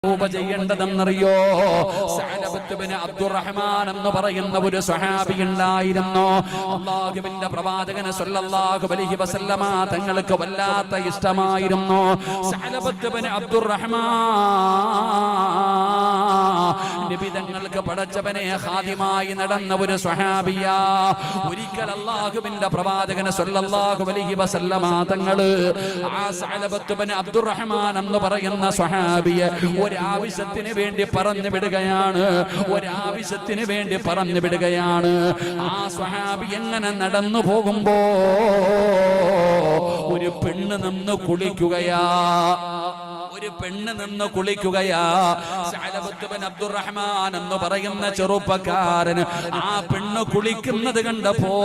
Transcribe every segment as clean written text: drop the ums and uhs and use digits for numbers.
ചെയ്യേണ്ടതെന്നറിയോ? സഅലബത്ത് bin Abdulrahman എന്ന് പറയുന്ന ഒരു സ്വഹാബി ഉണ്ടായിരുന്നു. അല്ലാഹുവിന്റെ പ്രവാചകൻ സല്ലല്ലാഹു അലൈഹി വസല്ലമ തങ്ങൾക്ക് വല്ലാത്ത ഇഷ്ടമായിരുന്നു. സഅലബത്ത് ബിൻ അബ്ദുറഹ്മാൻ നബി തങ്ങൾക്ക് പടച്ചവനെ ഖാദിമായി നടന്ന ഒരു സ്വഹാബിയാ. ഒരിക്കൽ അല്ലാഹുവിന്റെ പ്രവാചകൻ സല്ലല്ലാഹു അലൈഹി വസല്ലമ തങ്ങൾ ആ സഅലബത്ത് ബിൻ അബ്ദുറഹ്മാൻ എന്ന് പറയുന്ന സ്വഹാബിയെ ഒരാവശ്യത്തിന് വേണ്ടി പറഞ്ഞു വിടുകയാണ്. ഒരാവശ്യത്തിന് വേണ്ടി പറഞ്ഞു വിടുകയാണ്. ആ സ്വഹാബി എങ്ങനെ നടന്നു പോകുമ്പോ ഒരു പെണ്ണ് നിന്ന് കുളിക്കുകയാ. ഒരു പെണ്ണ് നിന്ന് കുളിക്കുകയാ. സഅലബത്ത് ബിൻ അബ്ദുറഹ്മാൻ എന്ന് പറയുന്ന ചെറുപ്പക്കാരന് ആ പെണ്ണ് കുളിക്കുന്നത് കണ്ടപ്പോ,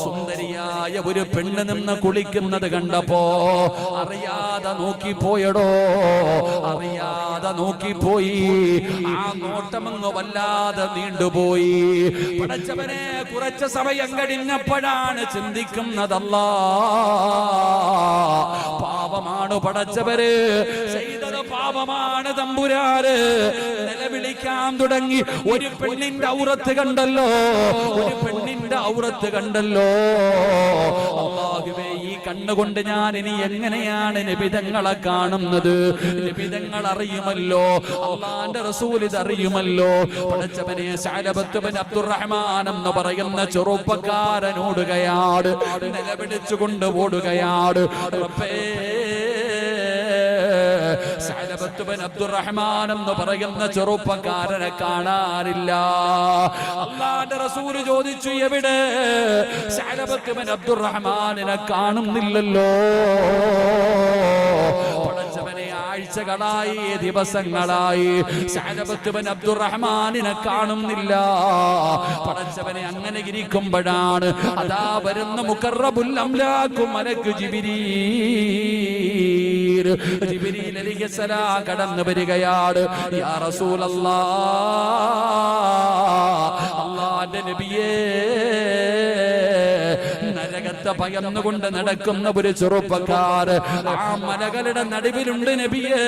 സുന്ദരിയായ ഒരു പെണ്ണ് നിന്ന് കുളിക്കുന്നത് കണ്ടപ്പോ അറിയാതെ നോക്കിപ്പോയടോ, അറിയാതെ നോക്കിപ്പോയി. ആ നോട്ടമങ്ങ് വല്ലാതെ നീണ്ടുപോയി. പടച്ചവനെ കുറച്ച് സമയം കഴിഞ്ഞപ്പോഴാണ് ചിന്തിക്കുന്നതല്ലാ, പാപമാണ് പടച്ചവര് ചെയ്തത്, പാപമാണ് തമ്പുരാന്. നിലവിളിക്കാൻ തുടങ്ങി. ഒരു പെണ്ണിന്റെ ഔറത്ത് കണ്ടല്ലോ, ഒരു പെണ്ണിന്റെ ഔറത്ത് കണ്ടല്ലോ. അല്ലാഹുവേ, ഈ കണ്ണുകൊണ്ട് ഞാൻ ഇനി എങ്ങനെയാണ് നബിതങ്ങളെ കാണുന്നത്? നബിതങ്ങൾ അറിയുമല്ലോ, അല്ലാഹുവിന്റെ റസൂൽ ഇത് അറിയുമല്ലോ. പടച്ചവനെ സഅലബത്ത് ബിൻ അബ്ദുറഹ്മാൻ എന്ന് പറയുന്ന ചെറുപ്പക്കാരൻ ഓടുകയാണ്, നിലവിളിച്ചുകൊണ്ട് ഓടുകയാണ്. റബ്ബേ, സഅലബത്ത് ബിൻ അബ്ദുറഹ്മാൻ എന്ന് പറയുന്ന ചെറുപ്പക്കാരനെ കാണാനില്ല. അല്ലാഹുവിന്റെ റസൂൽ ചോദിച്ചു, എവിടെ? സഅലബത്ത് ബിൻ അബ്ദുറഹ്മാനിനെ കാണുന്നില്ലല്ലോ. പടച്ചവനെ, ആഴ്ചകളായി, ദിവസങ്ങളായി സഅലബത്ത് ബിൻ അബ്ദുറഹ്മാനിനെ കാണുന്നില്ല. പടച്ചവനെ, അങ്ങനെ ഇരിക്കുമ്പോഴാണ് അതാ വരുന്ന മുഖറബുൽ അംലാഖു മലക്ക് ജിബ്രീൽ. ജിബ്രീൽ അലൈഹിസ്സലാം കടന്നു വരികയാണ്. യാ റസൂലല്ലാഹ്, അല്ലാഹുവിന്റെ നബിയേ, നരകത്തെ ഭയന്നുകൊണ്ട് നടക്കുന്ന ഒരു ചെറുപ്പക്കാര് ആ മലകളുടെ നടുവിലുണ്ട് നബിയേ.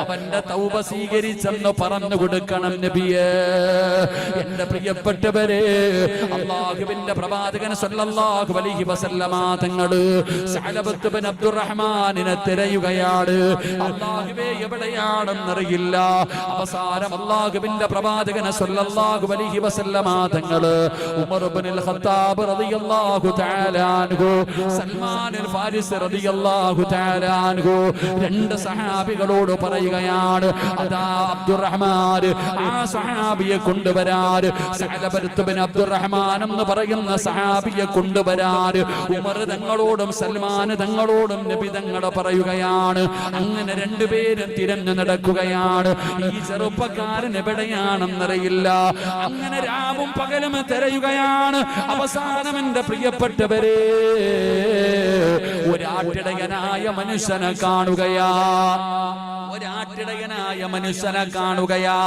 അവന്റെ തൗബ സ്വീകരിച്ചെന്ന് പറഞ്ഞു കൊടുക്കണം നബിയേ. എന്റെ പ്രിയപ്പെട്ടവരെ, അല്ലാഹുവിന്റെ പ്രവാചകൻ സല്ലല്ലാഹു അലൈഹി വസല്ലമ തങ്ങള് സഅലബത്ത് ബിൻ അബ്ദുറഹ്മാനിനെ തിരയുകയാണ്. അല്ലാഹുവേ, എവിടെയാണെന്നറിയില്ല. അവസാനം അല്ലാഹുവിന്റെ പ്രവാചകൻ സല്ലല്ലാഹു അലൈഹി വസല്ലമ തങ്ങള് ഉമർ ഇബ്നുൽ ഖത്താബ് റളിയല്ലാഹു തആല അൻഹു, സൽമാൻ അൽ ഫാരിസി റളിയല്ലാഹു തആല അൻഹു, രണ്ട് സഹാബികളോട് പറയുകയാണ്, അതാ അബ്ദുറഹ്മാൻ ആ സഹാബിയെ കൊണ്ടുവരാൻ. സഅലബത്ത് ബിൻ അബ്ദുറഹ്മാൻ എന്ന് പറയുന്ന സഹാബിയെ കൊണ്ടുവരാൻ ഉമർ തങ്ങളോടും സൽമാൻ തങ്ങളോടും നബി തങ്ങൾ പറയുകയാണ്. അങ്ങനെ രണ്ടുപേരും തിരഞ്ഞു നടക്കുകയാണ്. ഈ ചെറുപ്പക്കാരൻ എവിടെയാണെന്നറിയില്ല. അങ്ങനെ രാവും പകലും തിരയുകയാണ്. അവസാനം എന്റെ പ്രിയപ്പെട്ടവരെ, ഒരാട്ടിടയനായ മനുഷ്യനെ കാണുകയാ. ഒരാട്ടിടയനായ മനുഷ്യനെ കാണുകയാ.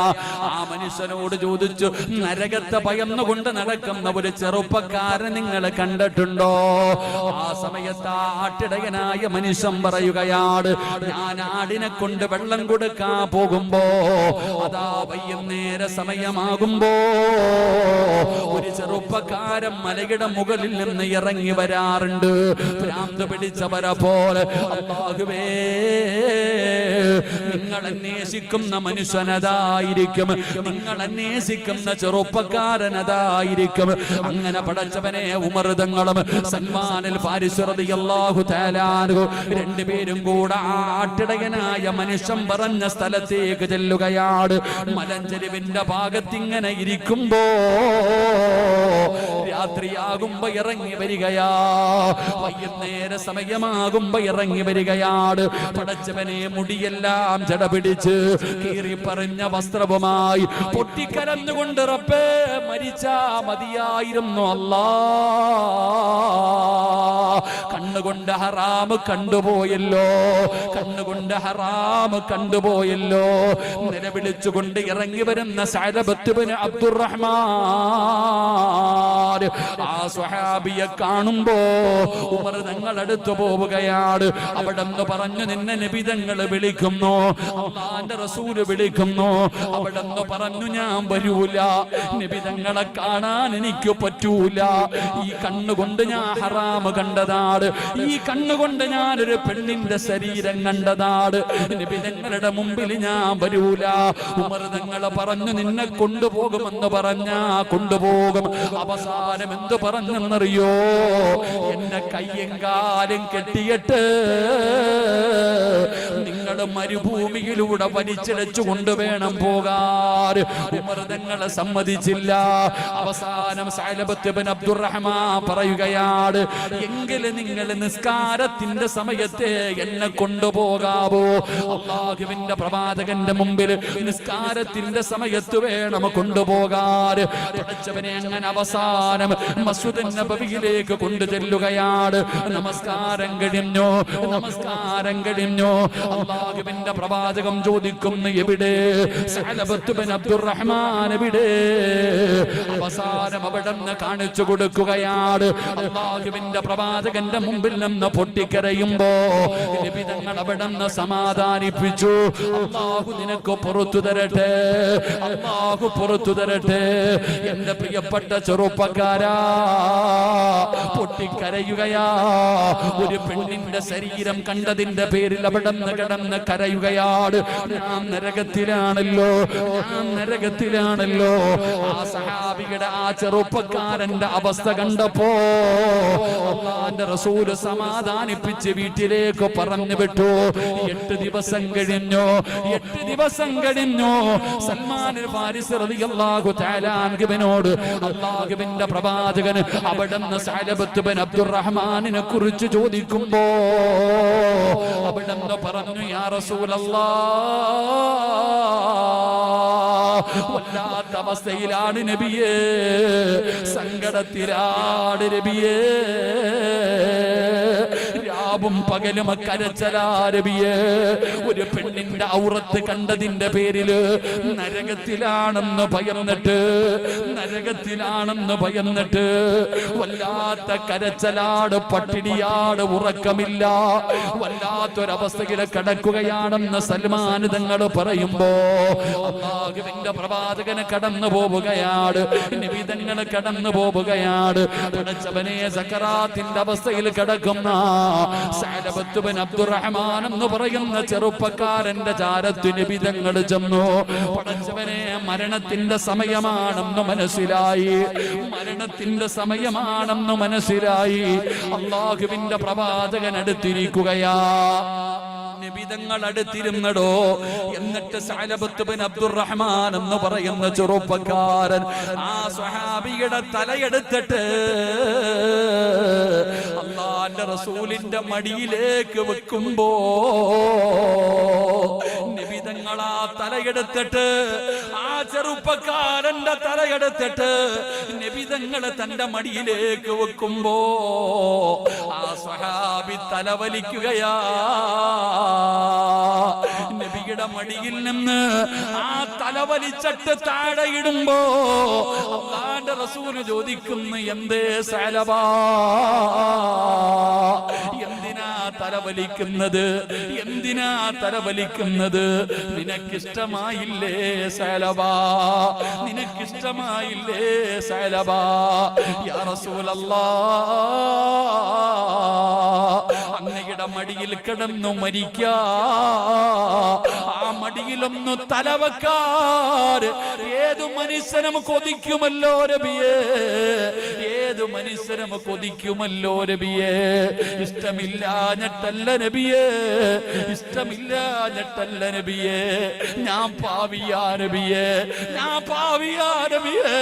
ആ മനുഷ്യനോട് ചോദിച്ചു, നരകത്തെ ഭയന്നുകൊണ്ട് നടക്കുന്ന ഒരു ചെറുപ്പക്കാരൻ നിങ്ങൾ കണ്ടിട്ടുണ്ടോ? ആ സമയത്ത് ആ ആട്ടിടയനായ മനുഷ്യൻ പറയുകയാണ്, ഞാൻ ആടിനെ കൊണ്ട് വെള്ളം കൊടുക്കാൻ പോകുമ്പോ, അതാ വൈകുന്നേര സമയമാകുമ്പോ ഒരു ചെറുപ്പക്കാരൻ മലയുടെ മുകളിൽ നിന്ന് ഇറങ്ങി വരാറുണ്ട്, ഭ്രാന്ത് പിടിച്ചവരെ പോലെ. അല്ലാഹുവേ, നിങ്ങൾ അന്വേഷിക്കുന്ന മനുഷ്യനതായിരിക്കും, നിങ്ങൾ അന്വേഷിക്കുന്ന ചെറുപ്പക്കാരനതായിരിക്കും. അങ്ങനെ പടച്ചവനെ, ഉമർ തങ്ങളും സൽമാൻ അൽ ഫാരിസി റളിയല്ലാഹു തആല അൻഹു രണ്ടുപേരും കൂടെ ആ ആട്ടിടയനായ മനുഷ്യൻ പറഞ്ഞ സ്ഥലത്തേക്ക് ചെല്ലുകയാണ്. മലഞ്ചെരുവിന്റെ ഭാഗത്തിങ്ങനെ ഇരിക്കുമ്പോ രാത്രിയാകുമ്പോ ഇറങ്ങി വരികയാ, വൈകുന്നേര സമയമാകുമ്പോ ഇറങ്ങി വരികയാണ്. പടച്ചവനെ, മുടിയെല്ലാം ജട പിടിച്ച് കീറി പറഞ്ഞ വസ്ത്രവുമായി പൊട്ടിക്കരന്നുകൊണ്ട്, റബ്ബേ, മരിച്ചാ മതിയായിരുന്നു അല്ലാ, കണ്ണുകൊണ്ട് ഹറാമ് കണ്ടുപോയല്ലോ, കണ്ണുകൊണ്ട് എന്റെ ഹറാം കണ്ടുപോയല്ലോ. നിലവിളിച്ചുകൊണ്ട് ഇറങ്ങി വരുന്ന സഅലബത്ത് ഇബ്നു അബ്ദുറഹ്മാൻ ആ സ്വഹാബിയെ കാണുമ്പോ ഉമർ തങ്ങൾ അടുത്ത് പോവുകയാണ്. അവിടെന്ന് പറഞ്ഞു, നിന്നെ നബി തങ്ങൾ വിളിക്കുന്നു, അല്ലാഹുവിന്റെ റസൂൽ വിളിക്കുന്നു. അവിടെന്ന് പറഞ്ഞു, ഞാൻ വരൂല, നബി തങ്ങളെ കാണാൻ എനിക്ക് പറ്റൂല. ഈ കണ്ണുകൊണ്ട് ഞാൻ ഹറാം കണ്ടതാണ്, ഈ കണ്ണുകൊണ്ട് ഞാനൊരു പെണ്ണിന്റെ ശരീരം കണ്ടതാണ്. നബി തങ്ങളുടെ മുമ്പിൽ ഞാൻ വരൂല. ഉമർ തങ്ങൾ പറഞ്ഞു, നിന്നെ കൊണ്ടുപോകുമെന്ന് പറഞ്ഞാ കൊണ്ടുപോകും. അവസാനം എന്ത് പറഞ്ഞെന്നറിയോ? എന്നെ കയ്യും കാലും കെട്ടിയിട്ട് നിങ്ങൾ മരുഭൂമിയിലൂടെ വലിച്ചിഴച്ചു കൊണ്ടുവേണം പോകാൻ. ഉമർ തങ്ങളെ സമ്മതിച്ചില്ല. അവസാനം സഅലബത്ത് ഇബ്നു അബ്ദുറഹ്മാൻ പറയുകയാണ്, എങ്കിലും നിങ്ങൾ നിസ്കാരത്തിന്റെ സമയത്തെ എന്നെ കൊണ്ടുപോകാവോ? അല്ലാഹുവിന്റെ പ്രവാചകന്റെ മുമ്പിൽ നിസ്കാരത്തിന്റെ സമയത്ത് വേണം കൊണ്ടുപോകാൻ. പഠിച്ചവനെ അങ്ങനെ അവസാനം മസ്ജിദ് നബവിയിലേക്ക് കൊണ്ടു ചെല്ലുകയാണ്. നമസ്കാരം കഴിഞ്ഞു, നമസ്കാരം കഴിഞ്ഞു. അല്ലാഹുവിന്റെ പ്രവാചകം ചോദിക്കുന്നു, എവിടെ സഅലബത്ത് ഇബ്നു അബ്ദുറഹ്മാൻ എവിടെ? അവസാനം അവിടെ നിന്ന് കാണിച്ചു കൊടുക്കുകയാണ്. അല്ലാഹുവിന്റെ പ്രവാചകന്റെ മുമ്പിൽ നിന്ന് പൊട്ടിക്കരയുമ്പോ നബി തങ്ങൾ അവിടെ നിന്ന് സമാധാനിപ്പിച്ചു. അല്ലാഹു നിനക്ക് പുറത്തു തരട്ടെ, അല്ലാഹു പുറത്തു തരട്ടെ. എന്റെ പ്രിയപ്പെട്ട ചെറുപ്പക്കാരാ, പൊട്ടിക്കരയുകയാ. ഒരു പെണ്ണിന്റെ ശരീരം കണ്ടതിന്റെ പേരിൽ അവിടെ നിന്ന് കിടന്ന് കരയുകയാണ്. ഞാൻ നരകത്തിലാണല്ലോ, ഞാൻ നരകത്തിലാണല്ലോ. ആ സഹാബിയുടെ, ആ ചെറുപ്പക്കാരന്റെ അവസ്ഥ കണ്ടപ്പോ അല്ലാഹുവിന്റെ റസൂൽ സമാധാനിപ്പിച്ച് വീട്ടിലേക്ക് പറഞ്ഞു വിട്ടു. 8 ദിവസം കഴിഞ്ഞു, 8 ദിവസം കഴിഞ്ഞു. സൽമാൻ ഫാരിസി റളിയല്ലാഹു തആല അൻഹുവിനോട് അല്ലാഹുവിന്റെ പ്രവാചകൻ അവിടുന്ന് സഅലബത്ത് ഇബ്നു അബ്ദുറഹ്മാനിനെ കുറിച്ച് ചോദിക്കുമ്പോ അവിടുന്ന് പറഞ്ഞു, യാ റസൂലല്ലാഹ്, വല്ലാത്ത അവസ്ഥയിലാണ് നബിയേ, സങ്കടത്തിലാണ് നബിയേ, രാവും പകലും കരച്ചലാ നബിയേ. ഒരു പെണ്ണിന്റെ ഔറത്ത് കണ്ടതിന്റെ പേരില് നരകത്തിലാണെന്ന് ഭയന്നിട്ട്, നരകത്തിലാണെന്ന് ഭയന്നിട്ട് വല്ലാത്ത കരച്ചലാട്, പട്ടിണിയാട്, ഉറക്കമില്ല, വല്ലാത്തൊരവസ്ഥയിൽ കിടക്കുകയാണെന്ന് സൽമാൻ തങ്ങൾ പറയുമ്പോ അല്ലാഹുവിന്റെ പ്രവാചകന് കടന്നു പോവുകയാണ്, നബി തങ്ങൾ കടന്നു പോവുകയാണ്. പഠിച്ചവനെ സക്കറാത്തിന്റെ അവസ്ഥയിൽ കിടക്കുന്ന സഅലബത്ത് ഇബ്നു അബ്ദുറഹ്മാൻ എന്ന് പറയുന്ന ചെറുപ്പക്കാരന്റെ ചാരത്ത് നബി തങ്ങൾ ചെന്നു. പഠിച്ചവനെ മരണത്തിന്റെ സമയമാണെന്ന് മനസ്സിലായി, മരണത്തിന്റെ സമയമാണെന്ന് മനസ്സിലായി. അല്ലാഹുവിന്റെ പ്രവാചകൻ അടുത്തിരിക്കുകയാ, നബിതങ്ങൾ അടുത്തിരുന്നടോ. എന്നിട്ട് സഅലബത്ത് ഇബ്നു അബ്ദുറഹ്മാൻ എന്ന് പറയുന്ന ചെറുപ്പക്കാരൻ ആ സ്വഹാബിയുടെ തലയെടുത്തിട്ട് അല്ലാഹുവിന്റെ റസൂലിന്റെ മടിയിലേക്ക് വെക്കുമ്പോ നബിതങ്ങൾ ആ തലയെടുത്തിട്ട്, ആ ചെറുപ്പക്കാരന്റെ തലയെടുത്തിട്ട് നബിതങ്ങൾ തന്റെ മടിയിലേക്ക് വെക്കുമ്പോ ആ സ്വഹാബി തലവലിക്കുകയാ. നബിയുടെ മടിയിൽ നിന്ന് ആ തലവലിച്ചിട്ട് താഴെ ഇടുമ്പോ അല്ലാഹുവിന്റെ റസൂൽ ചോദിക്കുന്നു, എന്തേ സഅലബാ, എന്തിനാ തലവലിക്കുന്നത്, എന്തിനാ തലവലിക്കുന്നത്? നിനക്കിഷ്ടമായില്ലേ സഅലബാ, നിനക്കിഷ്ടമായില്ലേ സഅലബാ? യാ റസൂലല്ലാഹ്, അങ്ങയുടെ മടിയിൽ കിടന്നു മരിക്കാ, ആ മടിയിലൊന്നു തലവെക്കാൻ ഏതു മനുഷ്യനും കൊതിക്കുമല്ലോ നബിയേ, ഏതു മനുഷ്യനും കൊതിക്കുമല്ലോ നബിയേ. ഇഷ്ടമില്ലാഞ്ഞിട്ടല്ല നബിയേ, ഇഷ്ടമില്ലാഞ്ഞിട്ടല്ല നബിയേ. ഞാൻ പാവിയാ നബിയേ, ഞാൻ പാവിയാ നബിയേ.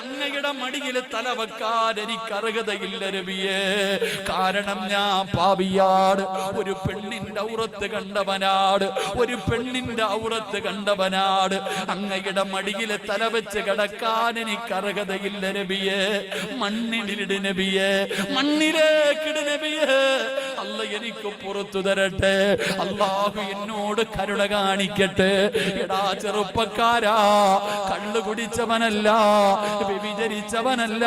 അങ്ങയുടെ മടിയിൽ തലവെക്കാൻ എനിക്ക് അർഹതയില്ല നബിയേ. കാരണം ഞാൻ പാവിയാണ്, ഒരു പെണ്ണിന്റെ ഔറത്ത് കണ്ടവനാട്, ഒരു പെണ്ണിന്റെ ഔറത്ത് കണ്ടവനാട്. അങ്ങയുടെ മടിയിൽ തലവെച്ച് കിടക്കാൻ എനിക്ക് അർഹതയില്ല നബിയേ. മണ്ണിലിട് നബിയേ, മണ്ണിലേക്കിട് നബിയേ. അല്ല എനിക്ക് പുറത്തു തരട്ടെ, അല്ലാഹു എന്നോട് കരുണ കാണിക്കട്ടെ. എടാ ചെറുപ്പക്കാരാ, കള്ളു കുടിച്ചവനല്ല, വ്യഭിചരിച്ചവനല്ല,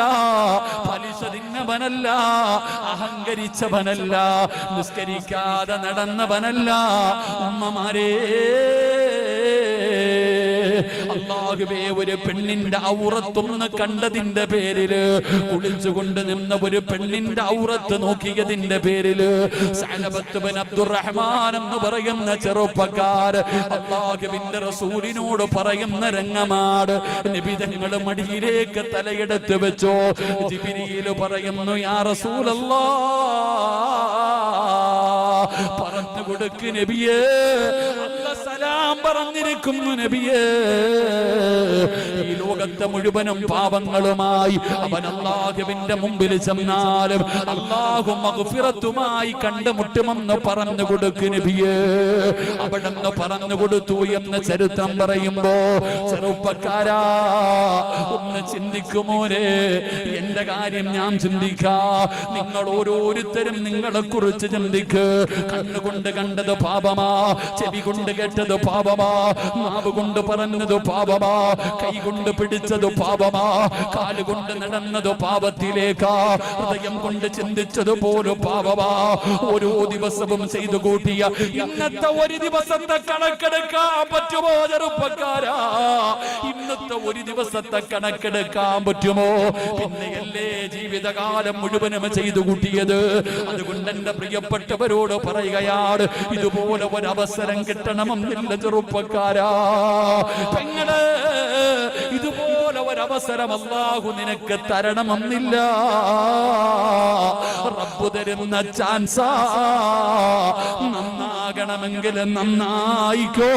പലിശ തിന്നവനല്ല, അഹങ്കരിച്ചവനല്ല, നിസ്കരിക്കാതെ നടന്നവനല്ല. ഉമ്മമാരേ, അല്ലാഹുവേ, ഒരു പെണ്ണിന്റെ ഔറത്തൊന്ന് കണ്ടതിന്റെ പേരില്, കുളിച്ചുകൊണ്ട് നിന്ന ഒരു പെണ്ണിന്റെ ഔറത്ത് നോക്കിയതിന്റെ പേരില് സഅലബത്ത് ബിൻ അബ്ദുറഹ്മാൻ എന്ന് പറയുന്ന ചെറുപ്പക്കാർ അല്ലാഹുവിന്റെ റസൂലിനോട് പറയുന്ന രംഗമാണ്. നബി തങ്ങൾ മടിയിലേക്ക് തലയെടുത്ത് വെച്ചോ. ജിബ്രീൽ പറയുന്നു, യാ റസൂലല്ലാഹ്, പറഞ്ഞു കൊടുക്ക് നബിയേ, സലാം പറഞ്ഞിരിക്കുന്നു നബിയേ. ഈ ലോകത്തെ മുഴുവനും പാപങ്ങളുമായി അവൻ അല്ലാഹുവിന്റെ മുമ്പിൽ ചെന്നാലും അല്ലാഹു മഗ്ഫിറത്തുമായി കണ്ടുമുട്ടുമെന്ന് പറഞ്ഞു കൊടുക്ക് നബിയേ. അവിടെന്ന് പറഞ്ഞു കൊടുത്തു എന്ന് ചരിത്രം പറയുമ്പോ, ചെറുപ്പക്കാരാ ഒന്ന് ചിന്തിക്കുമോരെ, എന്റെ കാര്യം ഞാൻ ചിന്തിക്കാ, നിങ്ങൾ ഓരോരുത്തരും നിങ്ങളെ കുറിച്ച് ചിന്തിക്ക്. കണ്ണുകൊണ്ട് കണ്ടത് പാപമാ, ചെവി കൊണ്ട് കേട്ടത് പാപമാ, നാവ് കൊണ്ട് പറഞ്ഞത് പാപമാ, കൈ കൊണ്ട് പിടിച്ചത് പാപമാ, കാലുകൊണ്ട് നടന്നത് പാപത്തിലേക്കാ, ഹൃദയം കൊണ്ട് ചിന്തിച്ചത് പോലും പാപമാ. ഓരോ ദിവസവും ചെയ്തു കൂട്ടിയ ഇന്നത്തെ ഒരു ദിവസത്തെ കണക്കെടുക്കാൻ പറ്റുമോ ചെറുപ്പക്കാരാ? ഇന്നത്തെ ഒരു ദിവസത്തെ കണക്കെടുക്കാൻ പറ്റുമോ? പിന്നെയല്ലേ ജീവിതകാലം മുഴുവനും ചെയ്തു കൂട്ടിയത്. അതുകൊണ്ട് എന്റെ പ്രിയപ്പെട്ടവരോട് പറയുകയാണ്, ഇതുപോലെ ഒരവസരം കിട്ടണമെന്നില്ല ചെറുപ്പക്കാരാ. പെങ്ങള്, ഇതുപോലെ ഒരവസരം അല്ലാഹു നിനക്ക് തരണമെന്നില്ല. റബ്ബ് തരുന്ന ചാൻസാ. നന്നാകണമെങ്കിൽ നന്നായിക്കോ,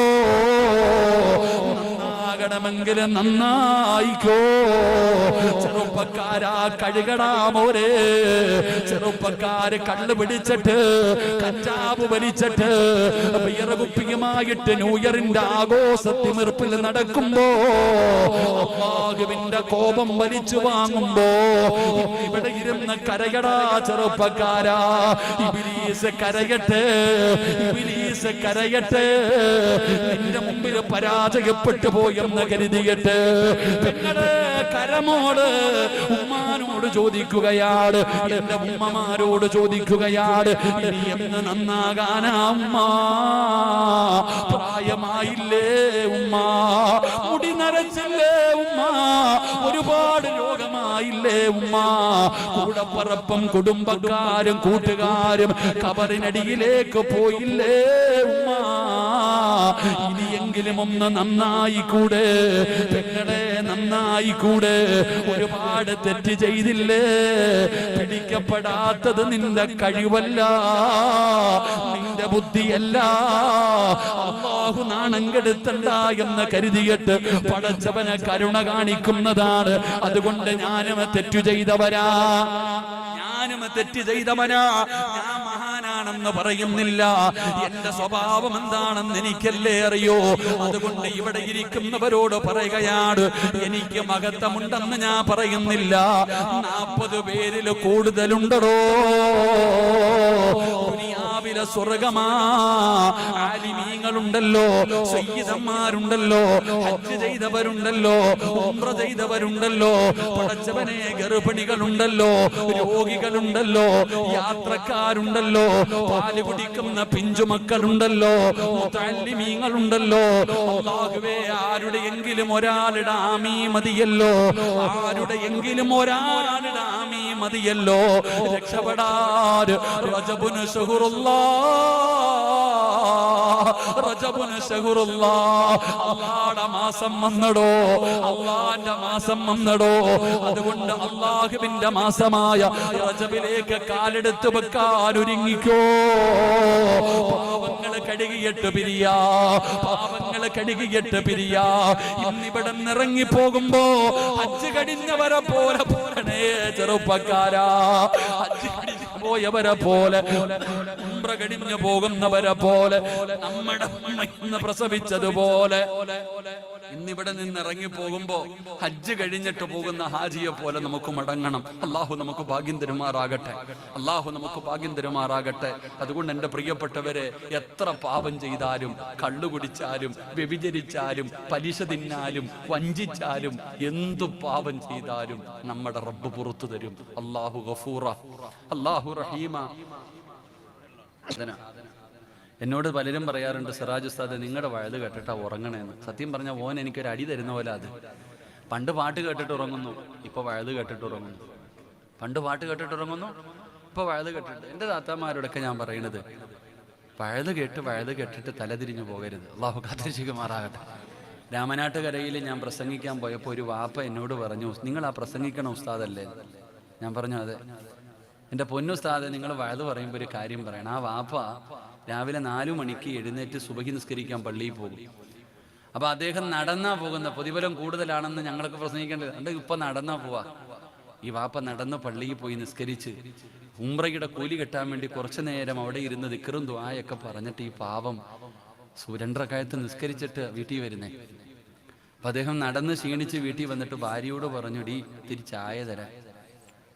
നന്നാകണമെങ്കിൽ നന്നായിക്കോ. ചെറുപ്പക്കാരാ, കഴുകടാ മോരെ. ചെറുപ്പക്കാര് കള്ള് പിടിച്ചിട്ട്, കഞ്ചാവ് വലിച്ചിട്ട്, വിയർകുപ്പിയുമായിട്ട് ന്യൂഇയറിന്റെ ആഘോഷത്തിമിർപ്പിൽ നടക്കുമ്പോ, അല്ലാഹുവിന്റെ കോപം വലിച്ചു വാങ്ങുമ്പോ, ഇവിടെ ഇരുന്ന് കരയടാ ചെറുപ്പക്കാരാ. ഇബ്ലീസ് കരയട്ടെ, ഇബ്ലീസ് കരയട്ടെ. നിന്റെ മുമ്പിൽ പരാജയപ്പെട്ടു പോയെന്ന് കരുതിയിട്ട് പെങ്ങളെ കരമോട് ഉമ്മാനോട് ചോദിക്കുകയാണ്, എന്റെ ഉമ്മമാരോട് ചോദിക്കുകയാണ്, ഇനി എന്ന് നന്നാകാനാ ഉമ്മ? പ്രായമായില്ലേ ഉമ്മ? മുടി നരച്ചില്ലേ ഉമ്മ? ഒരുപാട് രോഗമായില്ലേ ഉമ്മ? കൂടപ്പറപ്പും കുടുംബക്കാരും കൂട്ടുകാരും കബറിനടിയിലേക്ക് പോയില്ലേ ഉമ്മ? ഇനിയെങ്കിലും ഒന്ന് നന്നായിക്കൂടെ പെങ്ങളെ, നന്നായിക്കൂടെ? ഒരുപാട് തെറ്റ് ചെയ്തില്ലേ? പിടിക്കപ്പെടാത്തത് നിന്റെ കഴിവല്ല, നിന്റെ ബുദ്ധിയല്ല. അല്ലാഹു നാണം കെടുത്തണ്ട എന്ന് കരുതിയിട്ട് പടച്ചവനെ കരുണ കാണിക്കുന്നതാണ്. അതുകൊണ്ട് ഞാനും തെറ്റു ചെയ്തവരാ, ഞാനും തെറ്റ് ചെയ്തവനാ. ഞാൻ മഹാനാണെന്ന് പറയുന്നില്ല. എന്റെ സ്വഭാവം എന്താണെന്ന് എനിക്കല്ലേ അറിയോ. അതുകൊണ്ട് ഇവിടെ ഇരിക്കുന്നവരോട് പറയുകയാണ്, എനിക്ക് മഹത്വമുണ്ടെന്ന് ഞാൻ പറയുന്നില്ല. 40 പേരിൽ കൂടുതലുണ്ടോ ദുനിയാവിലെ സ്വർഗമാ? ആലിമീങ്ങളുണ്ടല്ലോ, സയ്യിദന്മാരുണ്ടല്ലോ, ഹജ്ജ് ചെയ്തവരുണ്ടല്ലോ, ഉംറ ചെയ്തവരുണ്ടല്ലോ, പടച്ചവനെ ഗർഭിണികളുണ്ടല്ലോ, രോഗികളുണ്ടല്ലോ, യാത്രക്കാരുണ്ടല്ലോ, പാല് കുടിക്കുന്ന പിഞ്ചുമക്കളുണ്ടല്ലോ, മുതഅല്ലിമീങ്ങളുണ്ടല്ലോ. അല്ലാഹുവേ, ആരുടെയെങ്കിലും ഒരാളുടെ ആമീ മതിയല്ലോ, ആരുടെയെങ്കിലും ഒരാളുടെ ആമീ മതിയല്ലോ രക്ഷപ്പെടാൻ. റജബുൻ ശഹുറുല്ലാഹ്, റജബുൻ ശഹുറുല്ലാഹ്. അല്ലാഹുവിന്റെ മാസം വന്നടോ, അല്ലാഹുവിന്റെ മാസം വന്നടോ. അതുകൊണ്ട് അല്ലാഹുവിന്റെ മാസമായ റജബിലേക്ക് കാലെടുത്ത് വെക്കാൻ ഒരുങ്ങിക്കോ. പാവങ്ങള് കഴുകിയിട്ട് പിരിയാ, പാവങ്ങള് കഴുകിയിട്ട് പിരിയാ. ഇന്നിവിടെ ഇറങ്ങി പോകുമ്പോ ഹജ്ജ് കഴിഞ്ഞവരെ പോലെ പോരണേ ചെറുപ്പക്കാരാ. ഹജ്ജ് കഴിഞ്ഞ പോയവരെ പോലെ, ഉംറ കഴിഞ്ഞു പോകുന്നവരെ പോലെ, നമ്മുടെ ഉമ്മ ഇന്ന് പ്രസവിച്ചതുപോലെ ഇന്നിവിടെ നിന്ന് ഇറങ്ങി പോകുമ്പോ ഹജ്ജ് കഴിഞ്ഞിട്ട് പോകുന്ന ഹാജിയെ പോലെ നമുക്ക് മടങ്ങണം. അള്ളാഹു നമുക്ക് ഭാഗ്യം തരുമാറാകട്ടെ. അള്ളാഹു നമുക്ക് ഭാഗ്യം തരുമാറാകട്ടെ. അതുകൊണ്ട് എൻ്റെ പ്രിയപ്പെട്ടവരെ, എത്ര പാപം ചെയ്താലും, കള്ളു കുടിച്ചാലും, വ്യഭിചരിച്ചാലും, പലിശ തിന്നാലും, വഞ്ചിച്ചാലും, എന്തു പാപം ചെയ്താലും നമ്മുടെ റബ്ബ് പുറത്തു തരും. അള്ളാഹു ഗഫൂറ, അള്ളാഹു റഹീമ. എന്നോട് പലരും പറയാറുണ്ട്, സിറാജ് ഉസ്താദ് നിങ്ങളുടെ വയത് കേട്ടിട്ടാ ഉറങ്ങണേന്ന്. സത്യം പറഞ്ഞ ഓൻ എനിക്കൊരു അടി തരുന്ന പോലെ അത്. പണ്ട് പാട്ട് കേട്ടിട്ട് ഉറങ്ങുന്നു, ഇപ്പൊ വയത് കേട്ടിട്ട് ഉറങ്ങുന്നു. പണ്ട് പാട്ട് കേട്ടിട്ട് ഉറങ്ങുന്നു, ഇപ്പൊ വയത് കേട്ടിട്ട്. എൻ്റെ താത്താമാരോടൊക്കെ ഞാൻ പറയണത്, വയത് കേട്ടിട്ട് തലതിരിഞ്ഞു പോകരുത്. അള്ളാഹു കാത്തിരിക്കുമാറാകട്ടെ. രാമനാട്ടുകരയിൽ ഞാൻ പ്രസംഗിക്കാൻ പോയപ്പോൾ ഒരു വാപ്പ എന്നോട് പറഞ്ഞു, നിങ്ങൾ ആ പ്രസംഗിക്കണ ഉസ്താദല്ലേ? ഞാൻ പറഞ്ഞു അതെ. എൻ്റെ പൊന്നുസ്താദ്, നിങ്ങൾ വയത് പറയുമ്പോൾ ഒരു കാര്യം പറയണം. ആ വാപ്പ രാവിലെ 4 മണിക്ക് എഴുന്നേറ്റ് സുബഹി നിസ്കരിക്കാൻ പള്ളിയിൽ പോകും. അപ്പോൾ അദ്ദേഹം നടന്നാ പോകുന്ന, പ്രതിഫലം കൂടുതലാണെന്ന് ഞങ്ങൾക്ക് പ്രസംഗിക്കേണ്ടത്. എൻ്റെ ഇപ്പം നടന്നാ പോവാ. ഈ വാപ്പ നടന്ന് പള്ളിയിൽ പോയി നിസ്കരിച്ച് ഉംറയുടെ കൂലി കിട്ടാൻ വേണ്ടി കുറച്ചു നേരം അവിടെ ഇരുന്ന് ദിക്റും ദുആയൊക്കെ പറഞ്ഞിട്ട് ഈ പാവം 2 റക്അത്ത് നിസ്കരിച്ചിട്ട് വീട്ടിൽ വരുന്നേ. അപ്പം അദ്ദേഹം നടന്ന് ക്ഷീണിച്ച് വീട്ടിൽ വന്നിട്ട് ഭാര്യയോട് പറഞ്ഞു, ഡി ഇത്തിരി ചായ തരാം.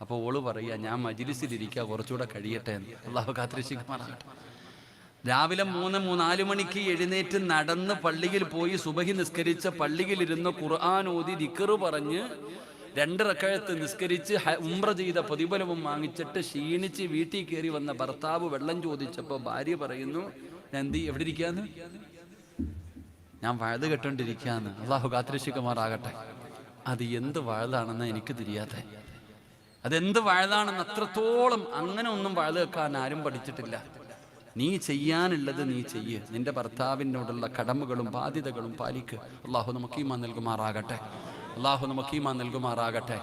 അപ്പോൾ ഓള് പറയുക, ഞാൻ മജ്‌ലിസിലിരിക്കുക, കുറച്ചുകൂടെ കഴിയട്ടെ എന്ന്. അള്ളാഹു കാത്തിരിക്കുമാറാകട്ടെ. രാവിലെ 3-4 മണിക്ക് എഴുന്നേറ്റ് നടന്ന് പള്ളിയിൽ പോയി സുബഹി നിസ്കരിച്ച, പള്ളിയിലിരുന്ന് ഖുർആൻ ഓതി ദിക്റ് പറഞ്ഞ് 2 റക്അത്ത് നിസ്കരിച്ച് ഉംറ ചെയ്ത പ്രതിഫലവും വാങ്ങിച്ചിട്ട് ക്ഷീണിച്ച് വീട്ടിൽ കയറി വന്ന ഭർത്താവ് വെള്ളം ചോദിച്ചപ്പോൾ ഭാര്യ പറയുന്നു, ഞാൻ എവിടെ ഇരിക്കാന്ന്? ഞാൻ വയത് കേട്ടോണ്ടിരിക്കാന്ന്. അള്ളാഹു കാത്തിരക്ഷിക്കുമാറാകട്ടെ. അത് എന്ത് വഴതാണെന്ന് എനിക്ക് തിരിയാതെ. അതെന്ത് വഴതാണെന്ന് അത്രത്തോളം അങ്ങനെ ഒന്നും വഴത് വെക്കാൻ ആരും പഠിച്ചിട്ടില്ല. നീ ചെയ്യാനുള്ളത് നീ ചെയ്യ്. നിന്റെ ഭർത്താവിനോടുള്ള കടമകളും ബാധ്യതകളും പാലിക്ക്. അള്ളാഹു നമുക്ക് ഈമാൻ നൽകുമാറാകട്ടെ. അള്ളാഹു നമുക്ക് ഈമാൻ നൽകുമാറാകട്ടെ.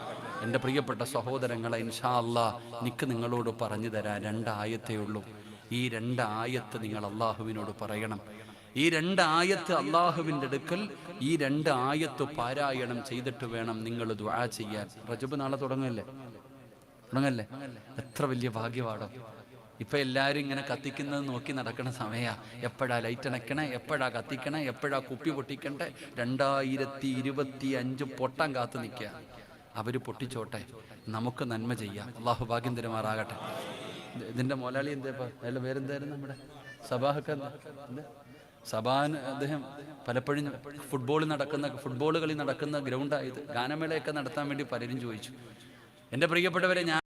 എൻ്റെ പ്രിയപ്പെട്ട സഹോദരങ്ങളെ, ഇൻഷാ അല്ലാഹ് എനിക്ക് നിങ്ങളോട് പറഞ്ഞു തരാൻ 2 ആയത്തേ ഉള്ളൂ. ഈ 2 ആയത്ത് നിങ്ങൾ അള്ളാഹുവിനോട് പറയണം. ഈ 2 ആയത്ത് അള്ളാഹുവിൻ്റെ അടുക്കൽ ഈ 2 ആയത്ത് പാരായണം ചെയ്തിട്ട് വേണം നിങ്ങൾ ദുആ ചെയ്യാൻ. റജബ് നാളെ തുടങ്ങല്ലേ? എത്ര വലിയ ഭാഗ്യവാടോ. ഇപ്പൊ എല്ലാവരും ഇങ്ങനെ കത്തിക്കുന്നത് നോക്കി നടക്കുന്ന സമയ. എപ്പോഴാ ലൈറ്റ് അണയ്ക്കണേ, എപ്പോഴാ കത്തിക്കണേ, എപ്പോഴാ കുപ്പി പൊട്ടിക്കണ്ടേ? 2025 പൊട്ടാൻ കാത്തു നിൽക്കുക. അവര് പൊട്ടിച്ചോട്ടെ, നമുക്ക് നന്മ ചെയ്യാം. അള്ളാഹു ഭാഗ്യം തരുമാറാകട്ടെ. ഇതിന്റെ മോലാളി എന്താ അയാളുടെ പേരെന്തായിരുന്നു? നമ്മുടെ സബാഹൊക്കെ സബാൻ. അദ്ദേഹം പലപ്പോഴും ഫുട്ബോൾ കളി നടക്കുന്ന ഗ്രൗണ്ടായത്. ഗാനമേളയൊക്കെ നടത്താൻ വേണ്ടി പലരും ചോദിച്ചു. എൻ്റെ പ്രിയപ്പെട്ടവരെ, ഞാൻ